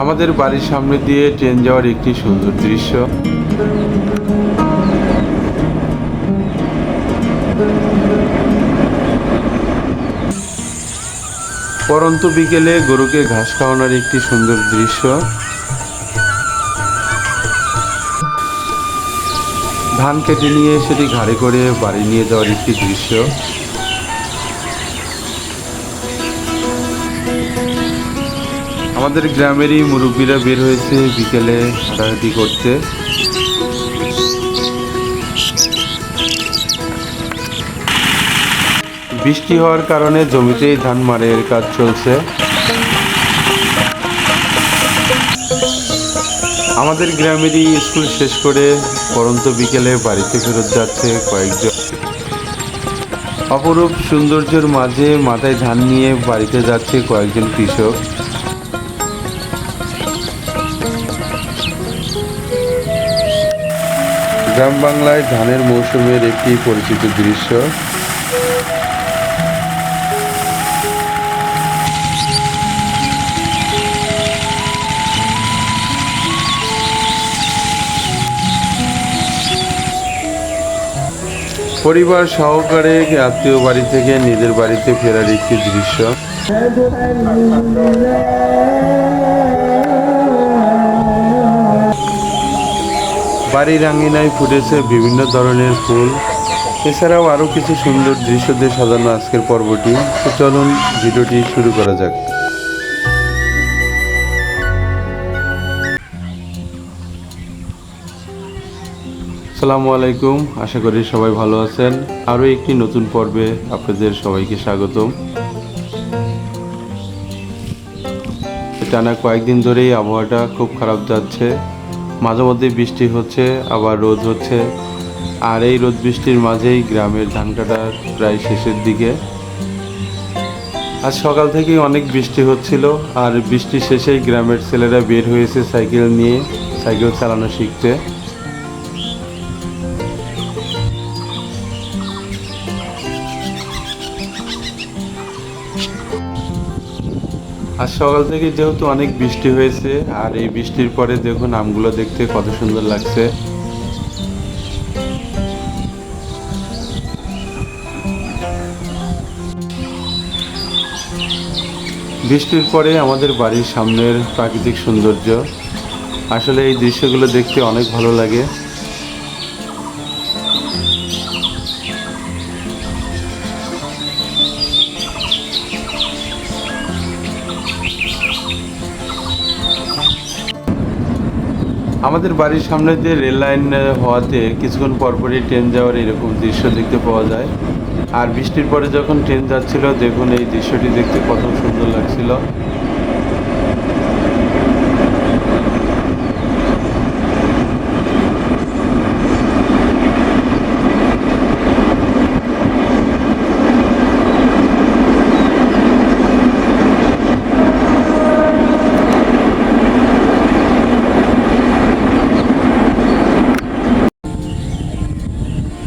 আমাদের বাড়ির সামনে দিয়ে ট্রেন যাওয়ার একটি সুন্দর দৃশ্য। পরন্ত বিকেলে গরুকে ঘাস খাওয়ানোর একটি সুন্দর দৃশ্য। ধান কেটে নিয়ে সেটি ঘাড়ে করে বাড়ি নিয়ে যাওয়ার একটি দৃশ্য। আমাদের গ্রামেরই মুরব্বীরা বের হয়েছে বিকেলে হাঁটাহাঁটি করতে। বৃষ্টি হওয়ার কারণে জমিতেই ধান মাড়াইয়ের কাজ চলছে। আমাদের গ্রামেরই স্কুল শেষ করে পরন্ত বিকেলে বাড়িতে ফেরত যাচ্ছে কয়েকজন। অপরূপ সৌন্দর্যের মাঝে মাথায় ধান নিয়ে বাড়িতে যাচ্ছে কয়েকজন কৃষক। গ্রাম বাংলায় ধানের মৌসুমের একটি পরিচিত দৃশ্য। পরিবার সহকারে আত্মীয় বাড়ি থেকে নিজের বাড়িতে ফেরার একটি দৃশ্য। বাড়ির আঙিনায় ফুটেছে বিভিন্ন ধরনের ফুল। এছাড়াও আরও কিছু সুন্দর দৃশ্য দিয়ে সাজানো আজকের পর্বটি। তো চলুন ভিডিওটি শুরু করা যাক। আসসালামু আলাইকুম, আশা করি সবাই ভালো আছেন। আরও একটি নতুন পর্বে আপনাদের সবাইকে স্বাগতম। টানা কয়েকদিন ধরেই আবহাওয়াটা খুব খারাপ যাচ্ছে। মাঝে মধ্যে বৃষ্টি হচ্ছে, আবার রোদ হচ্ছে। আর এই রোদ বৃষ্টির মাঝেই গ্রামের ধান কাটার প্রায় শেষের দিকে। আজ সকাল থেকেই অনেক বৃষ্টি হচ্ছিল, আর বৃষ্টি শেষেই গ্রামের ছেলেরা বের হয়েছে সাইকেল নিয়ে, সাইকেল চালানো শিখতে। আজ সকাল থেকে যেহেতু অনেক বৃষ্টি হয়েছে, আর এই বৃষ্টির পরে দেখুন আমগুলো দেখতে কত সুন্দর লাগছে। বৃষ্টির পরে আমাদের বাড়ির সামনের প্রাকৃতিক সৌন্দর্য, আসলে এই দৃশ্যগুলো দেখতে অনেক ভালো লাগে। আমাদের বাড়ির সামনে দিয়ে রেল লাইন হওয়াতে কিছুক্ষণ পরপরই ট্রেন যাওয়ার এরকম দৃশ্য দেখতে পাওয়া যায়। আর বৃষ্টির পরে যখন ট্রেন যাচ্ছিল, দেখুন এই দৃশ্যটি দেখতে কত সুন্দর লাগছিল।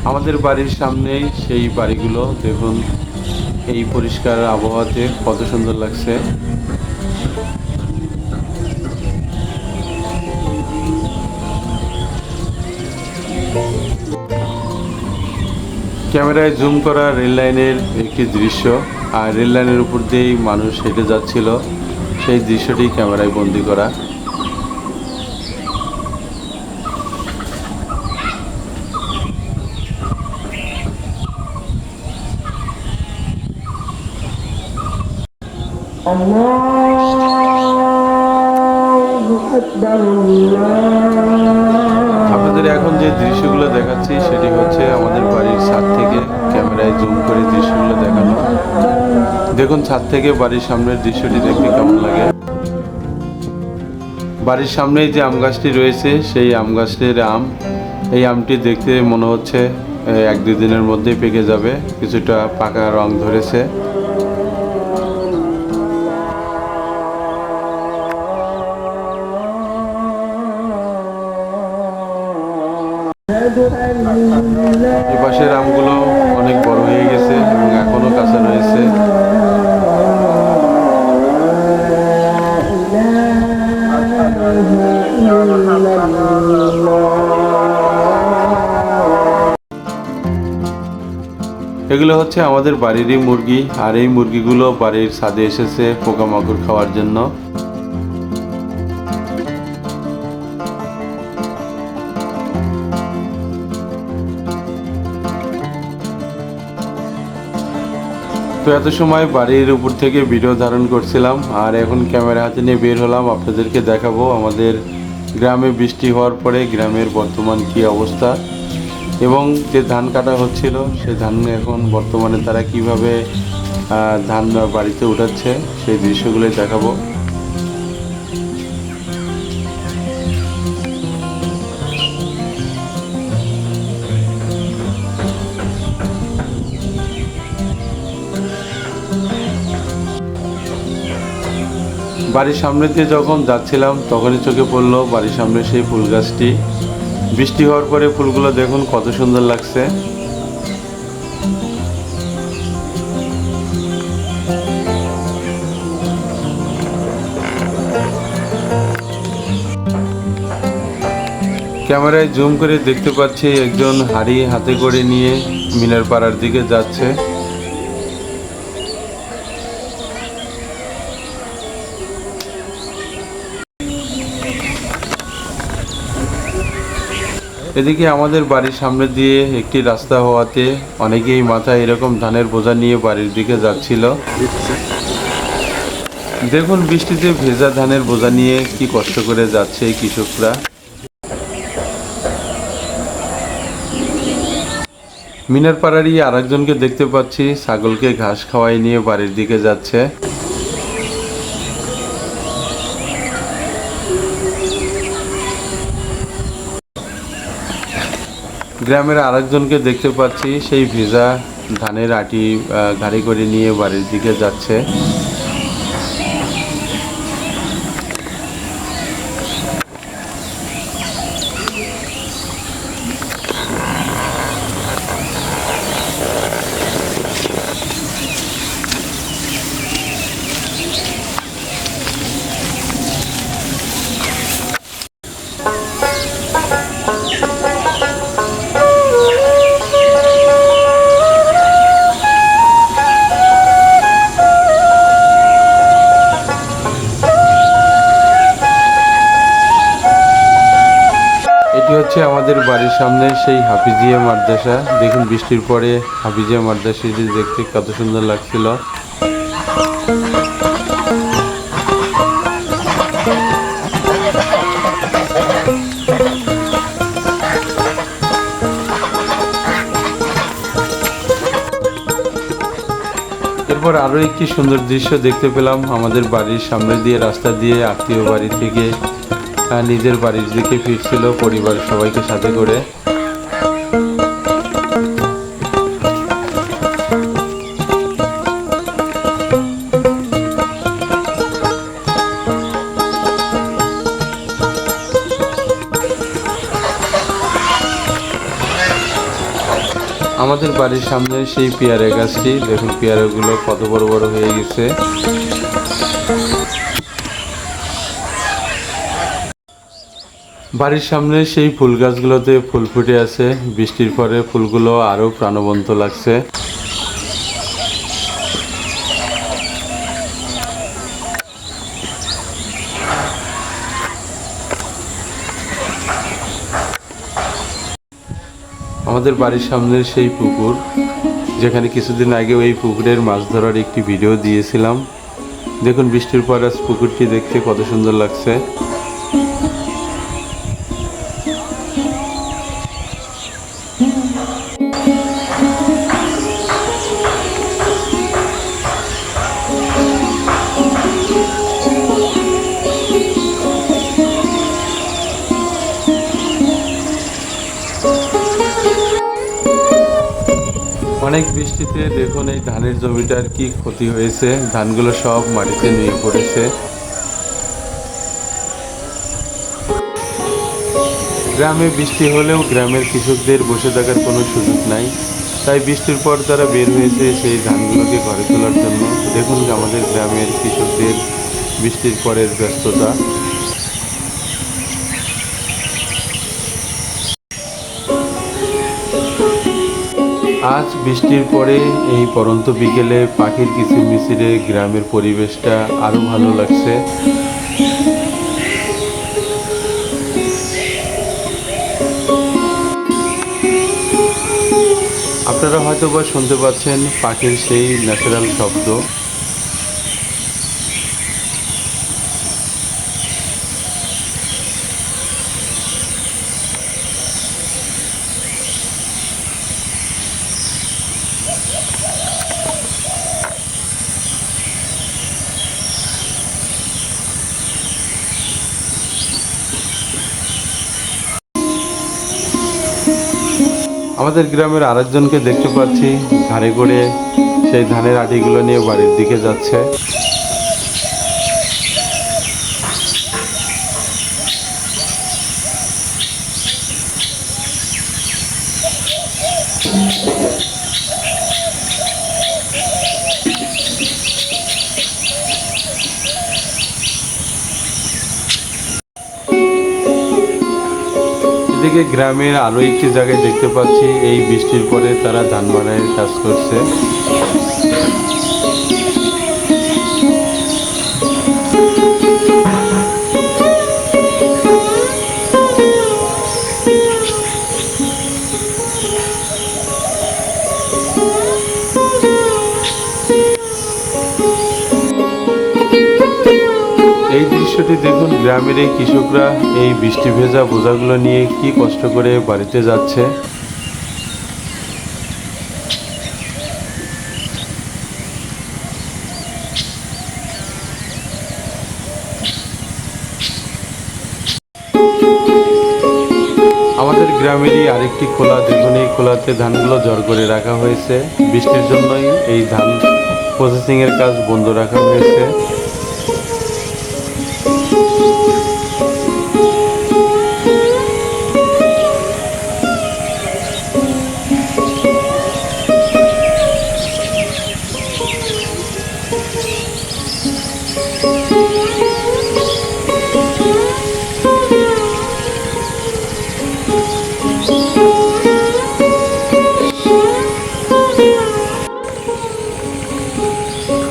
আমাদের বাড়ির সামনেই সেই বাড়িগুলো, দেখুন এই পরিষ্কার আবহাওয়াতে কত সুন্দর লাগছে। ক্যামেরায় জুম করা রেল লাইনের একটি দৃশ্য, আর রেল লাইনের উপর দিয়েই মানুষ হেঁটে যাচ্ছিল, সেই দৃশ্যটি ক্যামেরায় বন্দি করা। আপনাদের এখন যে দৃশ্যগুলো দেখাচ্ছি সেটি হচ্ছে আমাদের বাড়ির ছাদ থেকে ক্যামেরায় জুম করে দৃশ্যগুলো দেখানো। দেখুন ছাদ থেকে বাড়ির সামনের দৃশ্যটি দেখতে কেমন লাগে। বাড়ির সামনেই যে আম গাছটি রয়েছে, সেই আম গাছের আম, এই আমটি দেখতে মনে হচ্ছে 1-2 দিনের মধ্যেই পেকে যাবে, কিছুটা পাকা রং ধরেছে। এই পাশের আমগুলো অনেক বড় হয়ে গেছে এবং এখনো কাঁচা রয়েছে। এগুলো হচ্ছে আমাদের বাড়িরই মুরগি, আর এই মুরগিগুলো বাড়ির ছাদে এসেছে পোকামাকড় খাওয়ার জন্য। তো এত সময় বাড়ির উপর থেকে ভিডিও ধারণ করছিলাম, আর এখন ক্যামেরা হাতে নিয়ে বের হলাম আপনাদেরকে দেখাবো আমাদের গ্রামে বৃষ্টি হওয়ার পরে গ্রামের বর্তমান কি অবস্থা, এবং যে ধান কাটা হচ্ছিল সেই ধান এখন বর্তমানে তারা কিভাবে ধান বাড়িতে উঠাচ্ছে সেই দৃশ্যগুলোই দেখাবো। বাড়ির সামনে দিয়ে যখন যাচ্ছিলাম তখনই চোখে পড়লো বাড়ির সামনে সেই ফুল গাছটি। বৃষ্টি হওয়ার পরে ফুলগুলো দেখুন কত সুন্দর লাগছে। ক্যামেরায় জুম করে দেখতে পাচ্ছি একজন হাঁড়ি হাতে করে নিয়ে মিনার পাড়ার দিকে যাচ্ছে। এদিকে আমাদের বাড়ির সামনে দিয়ে একটি রাস্তা হওয়াতে অনেকেই মাথায় এরকম ধানের বোঝা নিয়ে বাড়ির দিকে যাচ্ছিল। দেখুন বৃষ্টিতে ভেজা ধানের বোঝা নিয়ে কি কষ্ট করে যাচ্ছে এই কৃষকরা। মিনার পাড়ারই আরেকজনকে দেখতে পাচ্ছি ছাগলকে ঘাস খাওয়াই নিয়ে বাড়ির দিকে যাচ্ছে। গ্রামের আরেকজনকে দেখতে পাচ্ছি সেই ভেজা ধানের আটি গাড়ি করে নিয়ে বাড়ির দিকে যাচ্ছে। এটি হচ্ছে আমাদের বাড়ির সামনে সেই হাফিজিয়া মাদ্রাসা। দেখুন বৃষ্টির পরে হাফিজিয়া মাদ্রাসাটি দেখতে কত সুন্দর লাগছিল। এরপর আরও একটি সুন্দর দৃশ্য দেখতে পেলাম আমাদের বাড়ির সামনে দিয়ে রাস্তা দিয়ে আত্মীয় বাড়ি থেকে নিজের বাড়ির দিকে ফিরছিল পরিবারের সবাইকে সাথে করে। আমাদের বাড়ির সামনে সেই পেয়ারা গাছটি দেখুন, পেয়ারাগুলো কত বড় বড় হয়ে গেছে। বাড়ির সামনে সেই ফুল গাছগুলোতে ফুল ফুটে আছে, বৃষ্টির পরে ফুলগুলো আরো প্রাণবন্ত লাগছে। আমাদের বাড়ির সামনের সেই পুকুর, যেখানে কিছুদিন আগেও এই পুকুরের মাছ ধরার একটি ভিডিও দিয়েছিলাম। দেখুন বৃষ্টির পর আজ পুকুরটি দেখতে কত সুন্দর লাগছে। অনেক বৃষ্টিতে দেখুন এই ধানের জমিটার কি ক্ষতি হয়েছে, ধানগুলো সব মাটিতে নিয়ে পড়েছে। গ্রামে বৃষ্টি হলেও গ্রামের কৃষকদের বসে থাকার কোনো সুযোগ নাই, তাই বৃষ্টির পর তারা বের হয়েছে সেই ধানগুলোকে ঘরে তোলার জন্য। দেখুন আমাদের গ্রামের কৃষকদের বৃষ্টির পরের ব্যস্ততা। আজ বৃষ্টির পরে এই পরন্ত বিকেলে পাখির কিচিরমিচিরে গ্রামের পরিবেশটা আরো ভালো লাগছে। আপনারা হয়তো বা শুনতে পাচ্ছেন পাখির সেই ন্যাচারাল শব্দ। আমাদের গ্রামের আরেকজনকে দেখতে পাচ্ছি ঘাড়ে করে সেই ধানের আটিগুলো নিয়ে বাড়ির দিকে যাচ্ছে। এদিকে গ্রামের আরো একটি জায়গায় দেখতে পাচ্ছি এই বৃষ্টির পরে তারা ধান বাড়াইয়ের কাজ করছে। এই দৃশ্যটি দেখুন, গ্রামের এই কৃষকরা এই বৃষ্টি ভেজা বোঝাগুলো নিয়ে কি কষ্ট করে বাড়িতে যাচ্ছে। আমাদের গ্রামেরই আরেকটি খোলা, দেখুন এই খোলাতে ধানগুলো জড় করে রাখা হয়েছে। বৃষ্টির জন্যই এই ধান প্রসেসিং এর কাজ বন্ধ রাখা হয়েছে।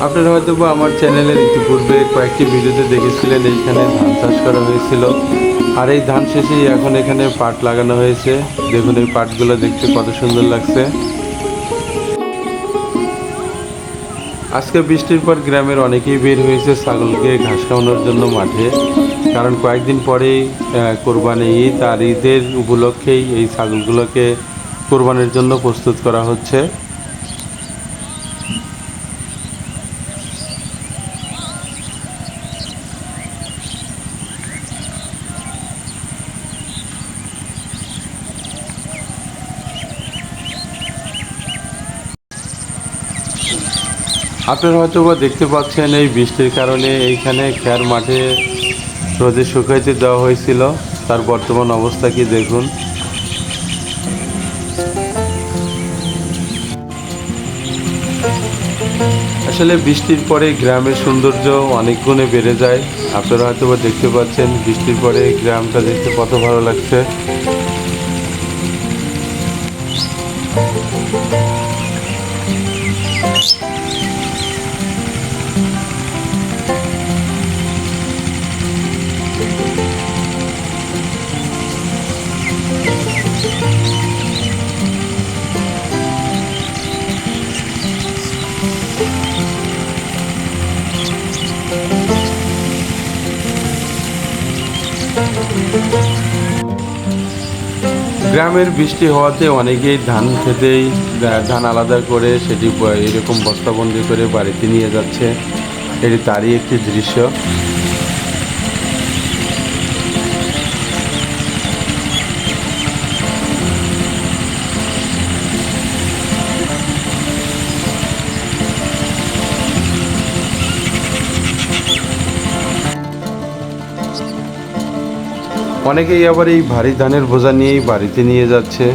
আপনারা হয়তো বা আমার চ্যানেলের ইতিপূর্বে কয়েকটি ভিডিওতে দেখেছিলেন এইখানে ধান চাষ করা হয়েছিল। আর এই ধান শেষেই এখন এখানে পাট লাগানো হয়েছে। দেখুন এই পাটগুলো দেখতে কত সুন্দর লাগছে। আজকে বৃষ্টির পর গ্রামের অনেকেই বের হয়েছে ছাগলকে ঘাস খাওয়ানোর জন্য মাঠে, কারণ কয়েকদিন পরেই কোরবানি ঈদ, আর ঈদের উপলক্ষেই এই ছাগলগুলোকে কোরবানির জন্য প্রস্তুত করা হচ্ছে। আপনারা হয়তো বা দেখতে পাচ্ছেন এই বৃষ্টির কারণে এইখানে খের মাঠে রোদে শুকাইতে দেওয়া হয়েছিল, তার বর্তমান অবস্থা কি দেখুন। আসলে বৃষ্টির পরে গ্রামের সৌন্দর্য অনেক গুণে বেড়ে যায়। আপনারা হয়তো বা দেখতে পাচ্ছেন বৃষ্টির পরে গ্রামটা দেখতে কত ভালো লাগছে। গ্রামের বৃষ্টি হওয়াতে অনেকেই ধান খেতেই ধান আলাদা করে সেটি এরকম বস্তাবন্দি করে বাড়িতে নিয়ে যাচ্ছে। এটি তারই একটি দৃশ্য। অনেকেই আবার এই ভারী ধানের বোঝা নিয়েই বাড়িতে নিয়ে যাচ্ছে।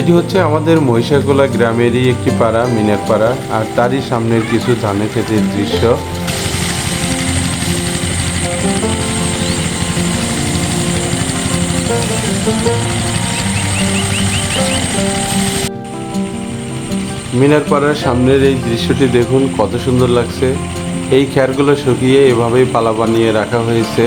এটি হচ্ছে আমাদের মহিষাখোলা গ্রামেরই একটি পাড়া, মিনার পাড়া, আর তারই সামনের কিছু ধানের ক্ষেতের দৃশ্য। মিনার পাড়ার সামনের এই দৃশ্যটি দেখুন কত সুন্দর লাগছে। এই খ্যারগুলো শুকিয়ে এভাবেই পালা বানিয়ে রাখা হয়েছে।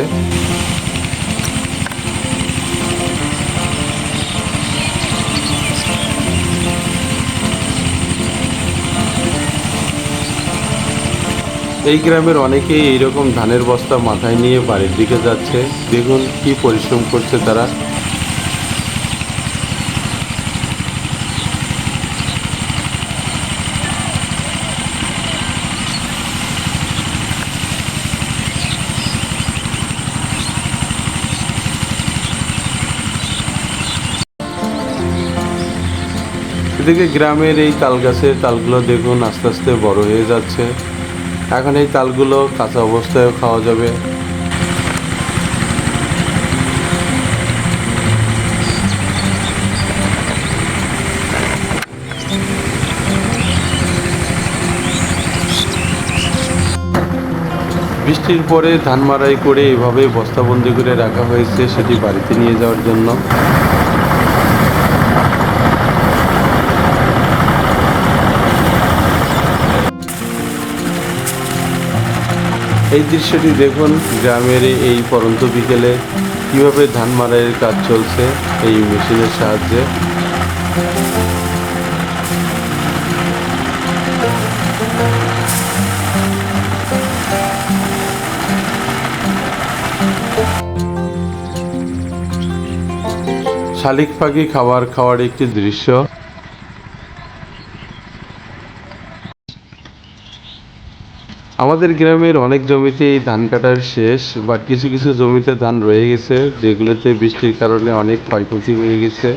এই গ্রামের অনেকেই এইরকম ধানের বস্তা মাথায় নিয়ে বাড়ির দিকে যাচ্ছে। দেখুন কি পরিশ্রম করছে তারা। এদিকে গ্রামের এই তাল গাছের তালগুলো দেখুন আস্তে আস্তে বড় হয়ে যাচ্ছে। এখন এই তালগুলো কাঁচা অবস্থায়ও খাওয়া যাবে। বৃষ্টির পরে ধান মাড়াই করে এভাবে বস্তাবন্দি করে রাখা হয়েছে সেটি বাড়িতে নিয়ে যাওয়ার জন্য। এই দৃশ্যটি দেখুন গ্রামের এই পরন্ত বিকেলে কিভাবে ধান মাড়াইয়ের কাজ চলছে এই মেশিনের সাহায্যে। শালিক পাখি খাবার খাওয়ার একটি দৃশ্য। আমাদের গ্রামের অনেক জমিতে এই ধান কাটার শেষ, বাট কিছু কিছু জমিতে ধান রয়ে গেছে যেগুলোতে বৃষ্টির কারণে অনেক ক্ষয়ক্ষতি হয়ে গেছে।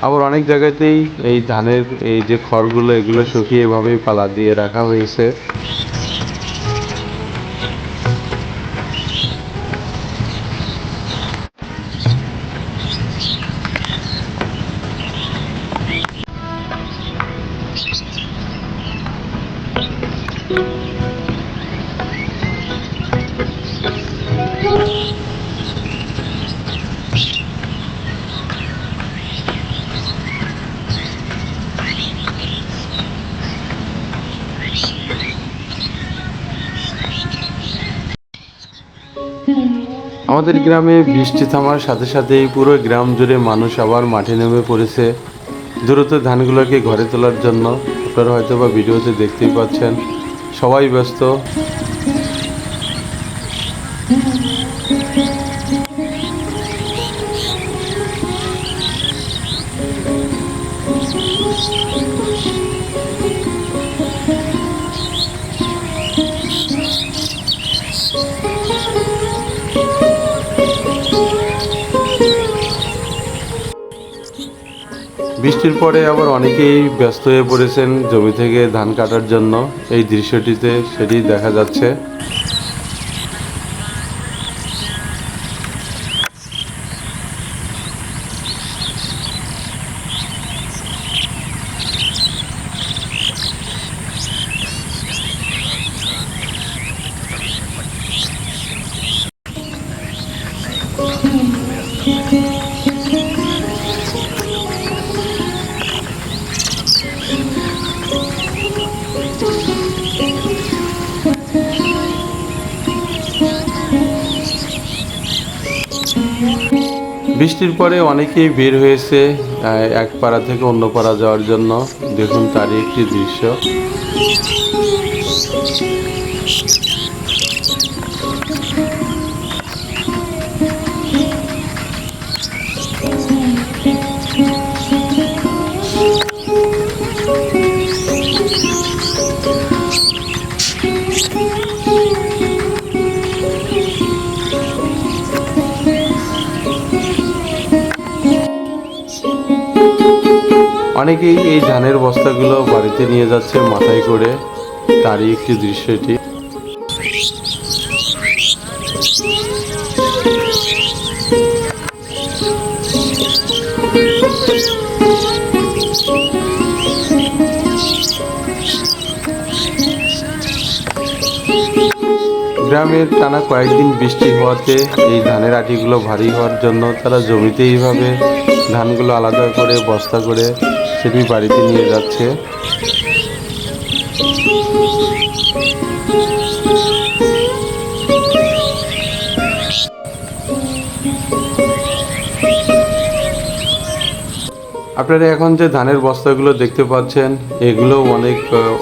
আবার অনেক জায়গাতেই এই ধানের এই যে খড়গুলো এগুলো শুকিয়ে এভাবেই পালা দিয়ে রাখা হয়েছে। আমাদের গ্রামে বৃষ্টি থামার সাথে সাথেই পুরো গ্রাম জুড়ে মানুষ আবার মাঠে নেমে পড়েছে দ্রুত ধানগুলোকে ঘরে তোলার জন্য। আপনারা হয়তো বা ভিডিওতে দেখতেই পাচ্ছেন সবাই ব্যস্ত। বৃষ্টির পরে আবার অনেকেই ব্যস্ত হয়ে পড়েছেন জমি থেকে ধান কাটার জন্য। এই দৃশ্যটিতে সেটি দেখা যাচ্ছে। বৃষ্টির পরে অনেকেই বের হয়েছে এক পাড়া থেকে অন্য পাড়া যাওয়ার জন্য। দেখুন তারই একটি দৃশ্য। অনেকেই এই ধানের বস্তাগুলো বাড়িতে নিয়ে যাচ্ছে মাথায় করে, তারই একটি দৃশ্য এটি। গ্রামের টানা কয়েকদিন বৃষ্টি হওয়াতে এই ধানের আটিগুলো ভারী হওয়ার জন্য তারা জমিতে এইভাবে ধানগুলো আলাদা করে বস্তা করে সেটি বাড়িতে নিয়ে যাচ্ছে। আপনারা এখন যে ধানের বস্তাগুলো দেখতে পাচ্ছেন এগুলো অনেক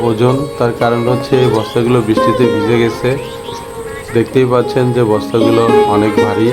ওজন, তার কারণ হচ্ছে এই বস্তাগুলো বৃষ্টিতে ভিজে গেছে। দেখতেই পাচ্ছেন যে বস্তাগুলো অনেক ভারী।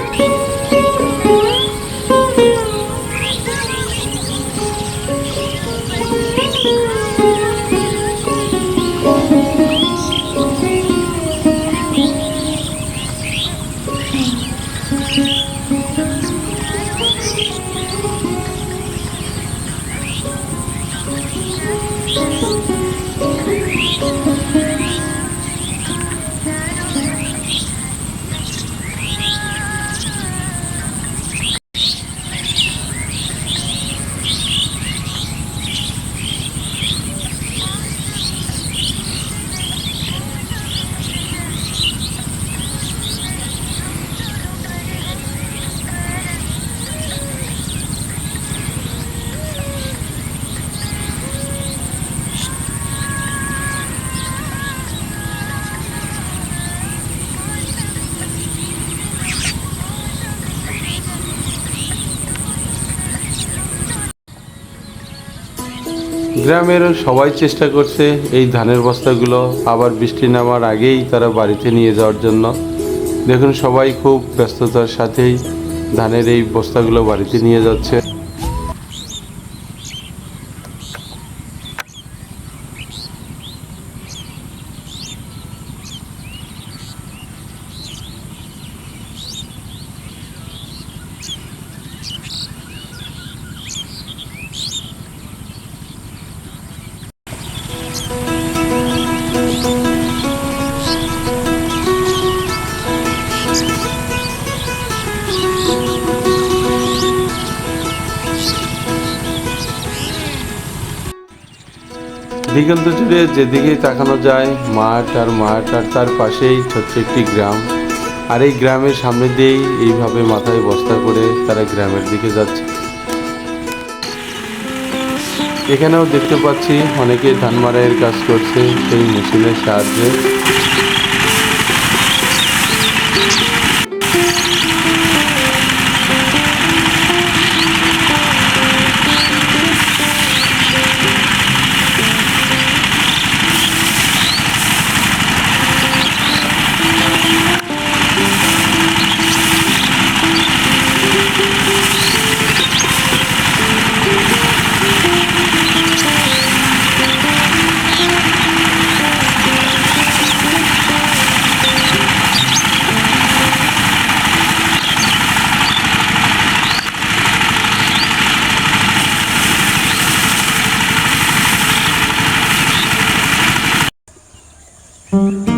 গ্রামের সবাই চেষ্টা করছে এই ধানের বস্তাগুলো আবার বৃষ্টি নামার আগেই তারা বাড়িতে নিয়ে যাওয়ার জন্য। দেখুন সবাই খুব ব্যস্ততার সাথেই ধানের এই বস্তাগুলো বাড়িতে নিয়ে যাচ্ছে। দিগন্ত জুড়ে যেদিকেই তাকানো যায় মাঠ আর মাঠ, আর তার পাশেই ছোট্ট একটি গ্রাম। আর এই গ্রামের সামনে দিয়েই এইভাবে মাথায় বস্তা করে তারা গ্রামের দিকে যাচ্ছে। এখানেও দেখতে পাচ্ছি অনেকে ধান মাড়াইয়ের কাজ করছে সেই মেশিনের সাহায্যে।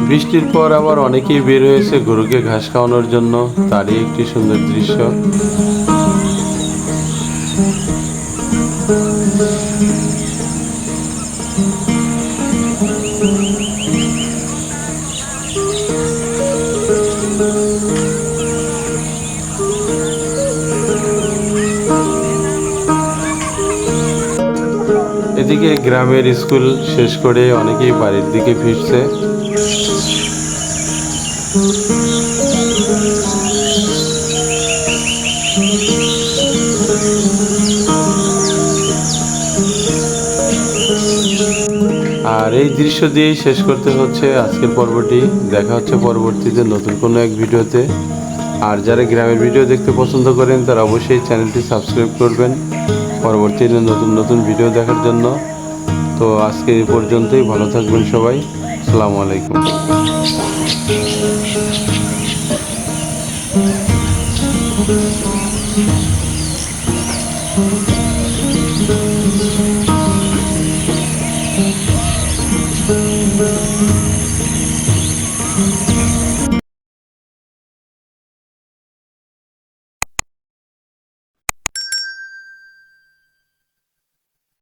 বৃষ্টির পর আবার অনেকেই বের হয়েছে গরুকে ঘাস খাওয়ানোর জন্য, তারই একটি সুন্দর দৃশ্য। এদিকে গ্রামের স্কুল শেষ করে অনেকেই বাড়ির দিকে ফিরছে। আর এই দৃশ্য দিয়েই শেষ করতে হচ্ছে আজকের পর্বটি। দেখা হচ্ছে পরবর্তীতে নতুন কোনো এক ভিডিওতে। আর যারা গ্রামের ভিডিও দেখতে পছন্দ করেন তারা অবশ্যই চ্যানেলটি সাবস্ক্রাইব করবেন পরবর্তীতে নতুন নতুন ভিডিও দেখার জন্য। তো আজকে এই পর্যন্তই, ভালো থাকবেন সবাই। আসসালামু আলাইকুম।